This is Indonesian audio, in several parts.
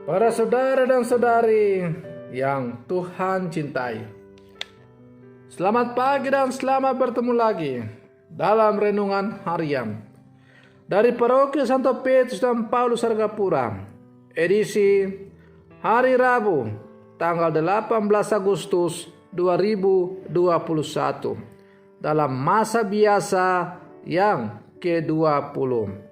Para saudara dan saudari yang Tuhan cintai, selamat pagi dan selamat bertemu lagi dalam renungan harian dari Paroki Santo Petrus dan Paulus Argapura, edisi hari Rabu tanggal 18 Agustus 2021 dalam masa biasa yang ke-20.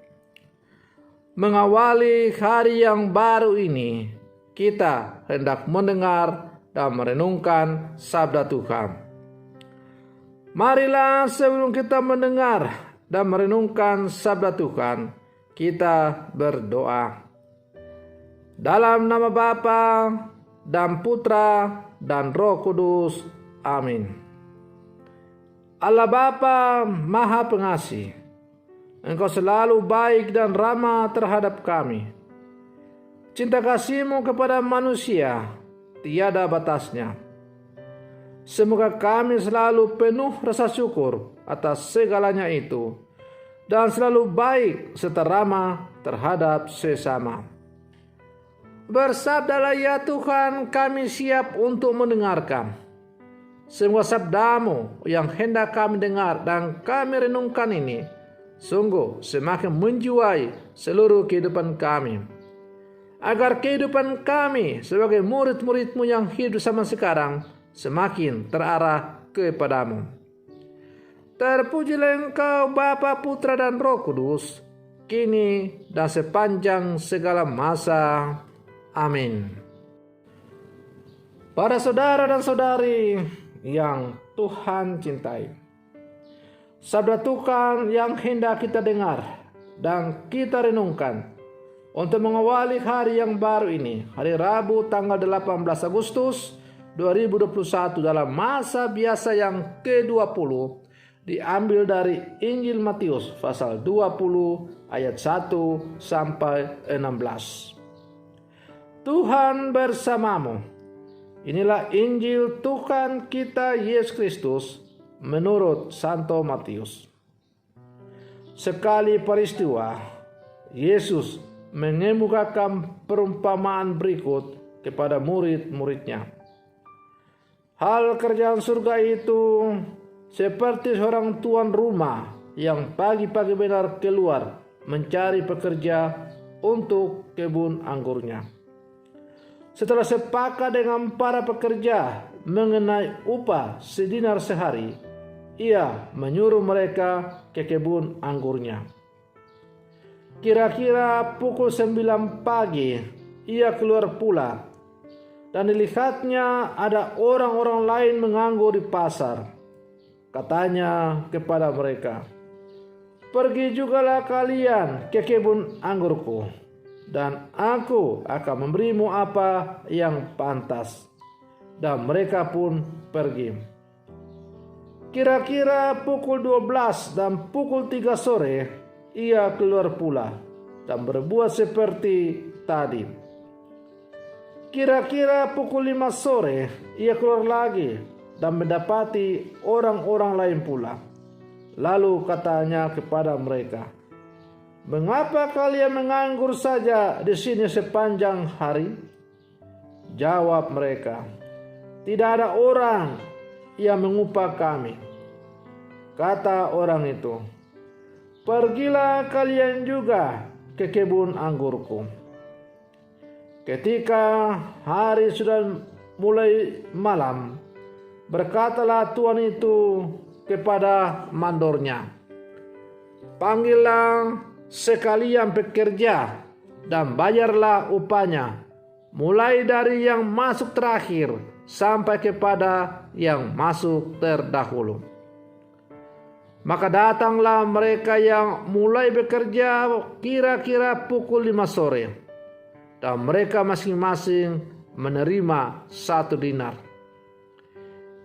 Mengawali hari yang baru ini, kita hendak mendengar dan merenungkan sabda Tuhan. Marilah sebelum kita mendengar dan merenungkan sabda Tuhan, kita berdoa. Dalam nama Bapa dan Putra dan Roh Kudus. Amin. Allah Bapa Maha Pengasih, Engkau selalu baik dan ramah terhadap kami. Cinta kasih-Mu kepada manusia tiada batasnya. Semoga kami selalu penuh rasa syukur atas segalanya itu, dan selalu baik serta ramah terhadap sesama. Bersabdalah ya Tuhan, kami siap untuk mendengarkan. Semua sabda-Mu yang hendak kami dengar dan kami renungkan ini sungguh semakin menjiwai seluruh kehidupan kami, agar kehidupan kami sebagai murid-murid-Mu yang hidup zaman sekarang semakin terarah kepada-Mu. Terpujilah Engkau Bapa, Putra dan Roh Kudus, kini dan sepanjang segala masa. Amin. Para saudara dan saudari yang Tuhan cintai, sabda Tuhan yang hendak kita dengar dan kita renungkan untuk mengawali hari yang baru ini, hari Rabu tanggal 18 Agustus 2021 dalam masa biasa yang ke-20, diambil dari Injil Matius pasal 20 ayat 1 sampai 16. Tuhan bersamamu. Inilah Injil Tuhan kita Yesus Kristus menurut Santo Matius. Sekali peristiwa, Yesus mengemukakan perumpamaan berikut kepada murid-muridnya. Hal kerjaan surga itu seperti seorang tuan rumah yang pagi-pagi benar keluar mencari pekerja untuk kebun anggurnya. Setelah sepakat dengan para pekerja mengenai upah sedinar sehari, ia menyuruh mereka ke kebun anggurnya. Kira-kira pukul 9 pagi, ia keluar pula, dan dilihatnya ada orang-orang lain menganggur di pasar. Katanya kepada mereka, "Pergi jugalah kalian ke kebun anggurku, dan aku akan memberimu apa yang pantas." Dan mereka pun pergi. Kira-kira pukul 12 dan pukul 3 sore, ia keluar pula dan berbuat seperti tadi. Kira-kira pukul 5 sore, ia keluar lagi dan mendapati orang-orang lain pula. Lalu katanya kepada mereka, "Mengapa kalian menganggur saja di sini sepanjang hari?" Jawab mereka, "Tidak ada orang yang mengupah kami." Kata orang itu, "Pergilah kalian juga ke kebun anggurku." Ketika hari sudah mulai malam, berkatalah tuan itu kepada mandornya, "Panggillah sekalian pekerja dan bayarlah upahnya, mulai dari yang masuk terakhir sampai kepada yang masuk terdahulu." Maka datanglah mereka yang mulai bekerja kira-kira pukul 5 sore, dan mereka masing-masing menerima 1 dinar.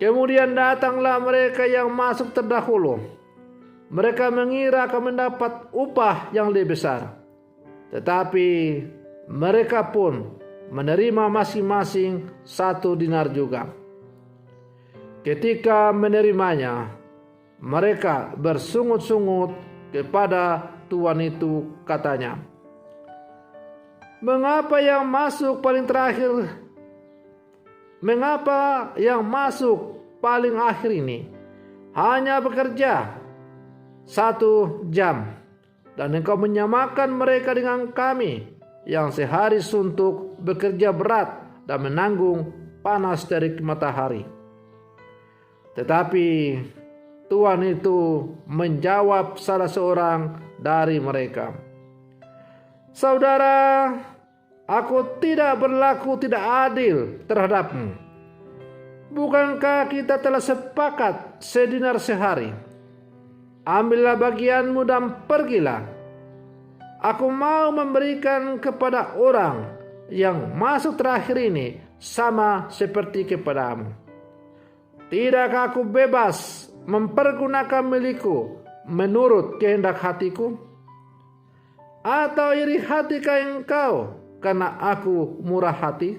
Kemudian datanglah mereka yang masuk terdahulu. Mereka mengira akan mendapat upah yang lebih besar, tetapi mereka pun menerima masing-masing 1 dinar juga. Ketika menerimanya, mereka bersungut-sungut kepada tuan itu, katanya, Mengapa yang masuk paling terakhir? Mengapa yang masuk paling akhir ini hanya bekerja 1 jam, dan engkau menyamakan mereka dengan kami yang sehari suntuk bekerja berat dan menanggung panas terik matahari? Tetapi Tuhan itu menjawab salah seorang dari mereka, "Saudara, aku tidak berlaku tidak adil terhadapmu. Bukankah kita telah sepakat sedinar sehari? Ambillah bagianmu dan pergilah. Aku mau memberikan kepada orang yang masuk terakhir ini sama seperti kepadamu. Tidakkah aku bebas mempergunakan milikku menurut kehendak hatiku? Atau iri hatikah engkau karena aku murah hati?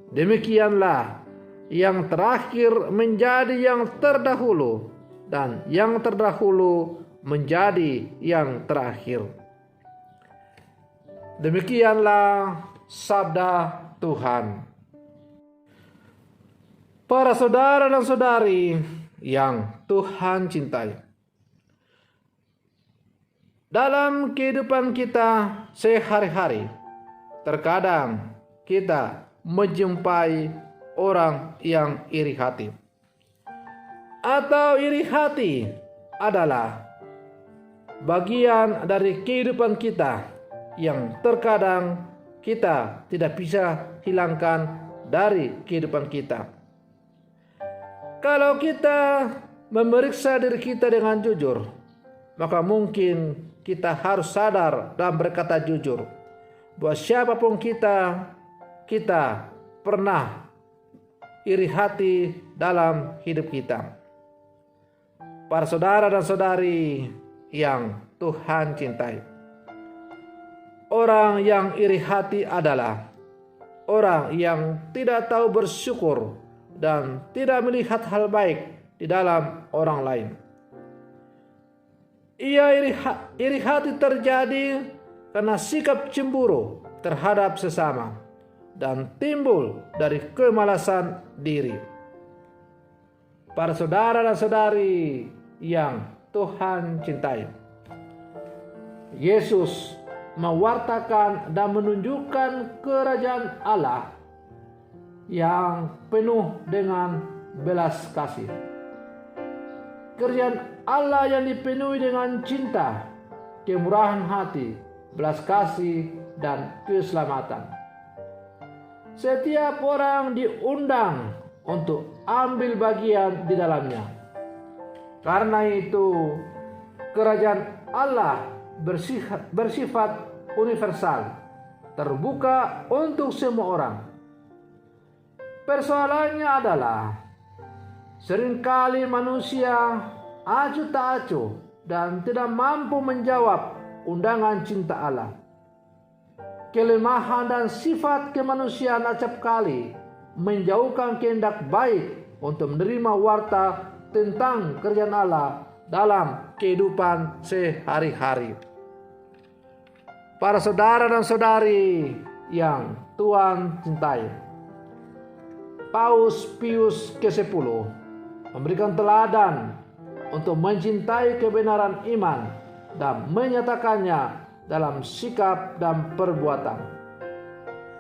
Demikianlah yang terakhir menjadi yang terdahulu, dan yang terdahulu menjadi yang terakhir." Demikianlah sabda Tuhan. Para saudara dan saudari yang Tuhan cintai, dalam kehidupan kita sehari-hari, terkadang kita menjumpai orang yang iri hati. Atau iri hati adalah bagian dari kehidupan kita yang terkadang kita tidak bisa hilangkan dari kehidupan kita. Kalau kita memeriksa diri kita dengan jujur, maka mungkin kita harus sadar dan berkata jujur bahwa siapapun kita pernah iri hati dalam hidup kita. Para saudara dan saudari yang Tuhan cintai, orang yang iri hati adalah orang yang tidak tahu bersyukur dan tidak melihat hal baik di dalam orang lain. Iri hati terjadi karena sikap cemburu terhadap sesama dan timbul dari kemalasan diri. Para saudara dan saudari yang Tuhan cintai, Yesus mewartakan dan menunjukkan kerajaan Allah yang penuh dengan belas kasih. Kerajaan Allah yang dipenuhi dengan cinta, kemurahan hati, belas kasih, dan keselamatan. Setiap orang diundang untuk ambil bagian di dalamnya. Karena itu, kerajaan Allah bersifat universal, terbuka untuk semua orang. Persoalannya adalah seringkali manusia acuh tak acuh dan tidak mampu menjawab undangan cinta Allah. Kelemahan dan sifat kemanusiaan acap kali menjauhkan kehendak baik untuk menerima warta tentang kerajaan Allah dalam kehidupan sehari-hari. Para saudara dan saudari yang Tuhan cintai, Paus Pius ke-10 memberikan teladan untuk mencintai kebenaran iman dan menyatakannya dalam sikap dan perbuatan.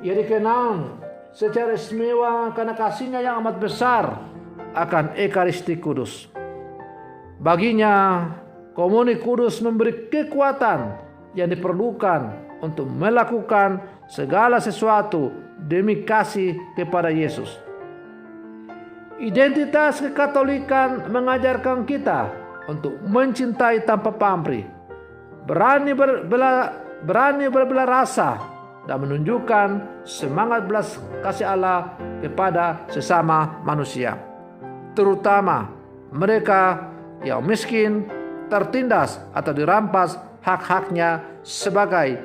Ia dikenang secara istimewa karena kasihnya yang amat besar akan Ekaristi Kudus. Baginya, Komuni Kudus memberi kekuatan yang diperlukan untuk melakukan segala sesuatu demi kasih kepada Yesus. Identitas kekatolikan mengajarkan kita untuk mencintai tanpa pamrih, berani berbelah rasa, dan menunjukkan semangat belas kasih Allah kepada sesama manusia, terutama mereka yang miskin, tertindas atau dirampas hak-haknya sebagai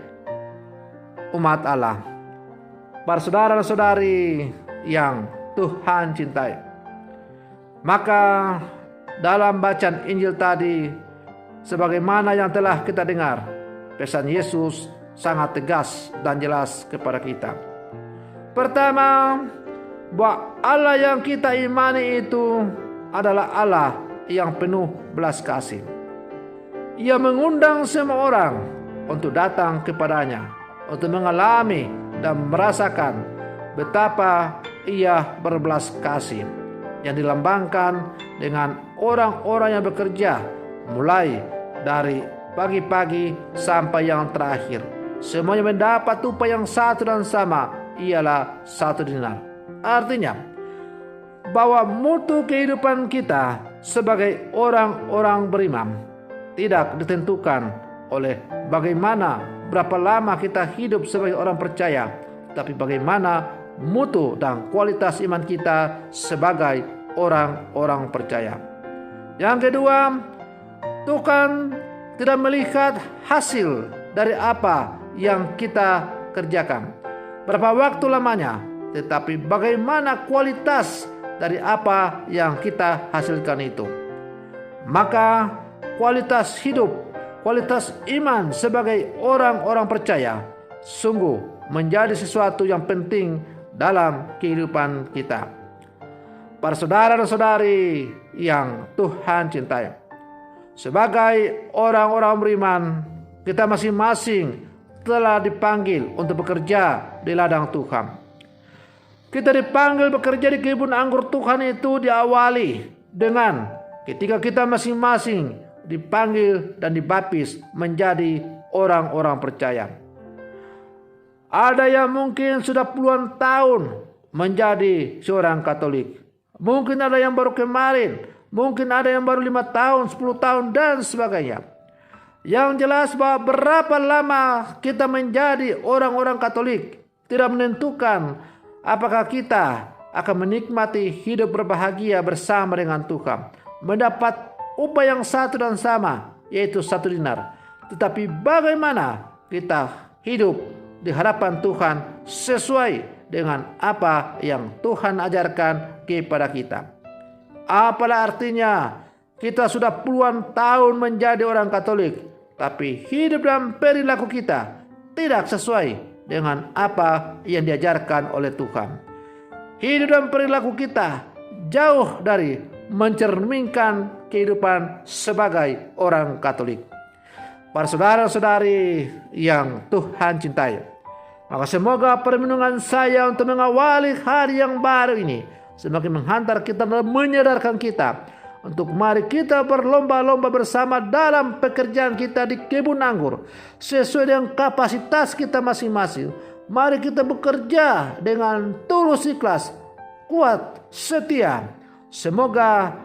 umat Allah. Para saudara dan saudari yang Tuhan cintai, maka dalam bacaan Injil tadi, sebagaimana yang telah kita dengar, pesan Yesus sangat tegas dan jelas kepada kita. Pertama, bahwa Allah yang kita imani itu adalah Allah yang penuh belas kasih. Ia mengundang semua orang untuk datang kepadanya, untuk mengalami dan merasakan betapa Ia berbelas kasih, yang dilambangkan dengan orang-orang yang bekerja mulai dari pagi-pagi sampai yang terakhir. Semuanya mendapat upah yang satu dan sama, ialah 1 dinar. Artinya bahwa mutu kehidupan kita sebagai orang-orang beriman tidak ditentukan oleh bagaimana berapa lama kita hidup sebagai orang percaya, tapi bagaimana mutu dan kualitas iman kita sebagai orang-orang percaya. Yang kedua, Tuhan tidak melihat hasil dari apa yang kita kerjakan, berapa waktu lamanya, tetapi bagaimana kualitas dari apa yang kita hasilkan itu. Maka kualitas hidup, kualitas iman sebagai orang-orang percaya sungguh menjadi sesuatu yang penting dalam kehidupan kita. Para saudara dan saudari yang Tuhan cintai, sebagai orang-orang beriman, kita masing-masing telah dipanggil untuk bekerja di ladang Tuhan. Kita dipanggil bekerja di kebun anggur Tuhan itu diawali dengan ketika kita masing-masing dipanggil dan dibaptis menjadi orang-orang percaya. Ada yang mungkin sudah puluhan tahun menjadi seorang Katolik. Mungkin ada yang baru kemarin, mungkin ada yang baru 5 tahun, 10 tahun dan sebagainya. Yang jelas bahwa berapa lama kita menjadi orang-orang Katolik tidak menentukan apakah kita akan menikmati hidup berbahagia bersama dengan Tuhan, mendapat upah yang satu dan sama, yaitu 1 dinar. Tetapi bagaimana kita hidup di hadapan Tuhan sesuai dengan apa yang Tuhan ajarkan kepada kita. Apalah artinya kita sudah puluhan tahun menjadi orang Katolik, tapi hidup dan perilaku kita tidak sesuai dengan apa yang diajarkan oleh Tuhan. Hidup dan perilaku kita jauh dari mencerminkan kehidupan sebagai orang Katolik. Para saudara-saudari yang Tuhan cintai, maka semoga permenungan saya untuk mengawali hari yang baru ini semakin menghantar kita dan menyadarkan kita untuk mari kita berlomba-lomba bersama dalam pekerjaan kita di kebun anggur sesuai dengan kapasitas kita masing-masing. Mari kita bekerja dengan tulus ikhlas, kuat, setia. Semoga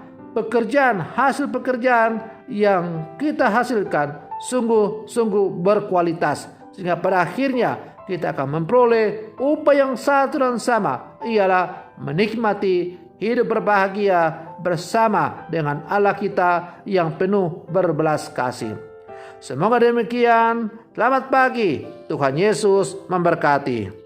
hasil pekerjaan yang kita hasilkan sungguh-sungguh berkualitas, sehingga pada akhirnya kita akan memperoleh upah yang satu dan sama, ialah menikmati hidup berbahagia bersama dengan Allah kita yang penuh berbelas kasih. Semoga demikian. Selamat pagi. Tuhan Yesus memberkati.